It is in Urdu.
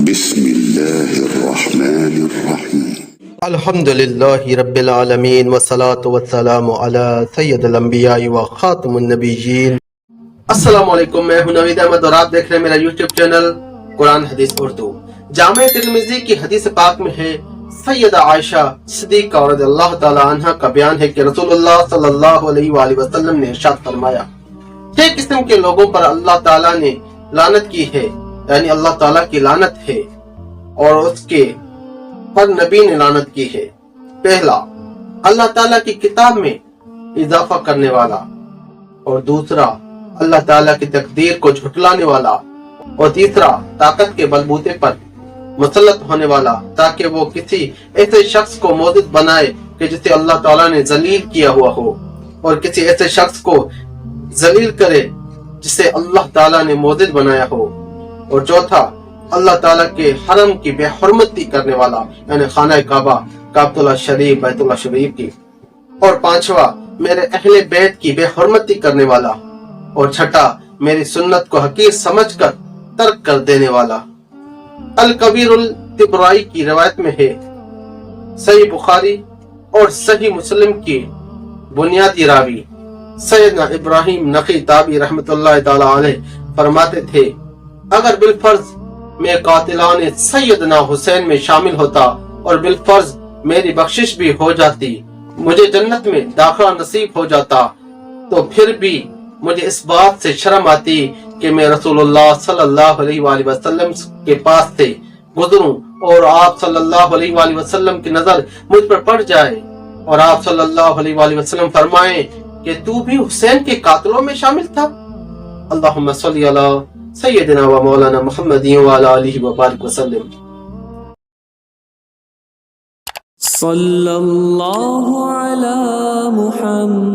بسم اللہ الرحمن الرحیم الحمدللہ رب العالمین والصلاة والسلام علی سید الانبیاء و خاتم النبیین۔ السلام علیکم، میں ہوں نوید احمد اور آپ دیکھ رہے ہیں میرا یوٹیوب چینل قرآن حدیث اردو۔ جامع ترمذی کی حدیث پاک میں ہے، سیدہ عائشہ صدیقہ رضی اللہ تعالی عنہ کا بیان ہے کہ رسول اللہ صلی اللہ علیہ وآلہ وسلم نے ارشاد فرمایا، 6 قسم کے لوگوں پر اللہ تعالیٰ نے لعنت کی ہے، یعنی اللہ تعالیٰ کی لعنت ہے اور اس کے پر نبی نے لعنت کی ہے۔ پہلا، اللہ تعالیٰ کی کتاب میں اضافہ کرنے والا، اور دوسرا، اللہ تعالیٰ کی تقدیر کو جھٹلانے والا، اور تیسرا، طاقت کے بلبوتے پر مسلط ہونے والا تاکہ وہ کسی ایسے شخص کو معزز بنائے کہ جسے اللہ تعالیٰ نے ذلیل کیا ہوا ہو، اور کسی ایسے شخص کو ذلیل کرے جسے اللہ تعالیٰ نے معزز بنایا ہو، اور چوتھا، اللہ تعالیٰ کے حرم کی بے حرمتی کرنے والا، یعنی خانہ کعبہ، کعبۃ اللہ شریف، بیت اللہ شریف کی، اور پانچواں، میرے اہل بیت کی بے حرمتی کرنے والا، اور چھٹا، میری سنت کو حقیر سمجھ کر ترک کر دینے والا۔ الکبیر الطبرائی کی روایت میں ہے، صحیح بخاری اور صحیح مسلم کی بنیادی راوی سیدنا ابراہیم نخعی تابعی رحمۃ اللہ تعالی علیہ فرماتے تھے، اگر بالفرض میں قاتلان سیدنا حسین میں شامل ہوتا اور بالفرض میری بخشش بھی ہو جاتی، مجھے جنت میں داخلہ نصیب ہو جاتا، تو پھر بھی مجھے اس بات سے شرم آتی کہ میں رسول اللہ صلی اللہ علیہ وآلہ وسلم کے پاس سے گزروں اور آپ صلی اللہ علیہ وآلہ وسلم کی نظر مجھ پر پڑ جائے اور آپ صلی اللہ علیہ وآلہ وسلم فرمائیں کہ تو بھی حسین کے قاتلوں میں شامل تھا۔ اللہم صلی علی سیدنا و مولانا محمد وعلی آلہ وبارک وسلم۔ صلی اللہ علی محمد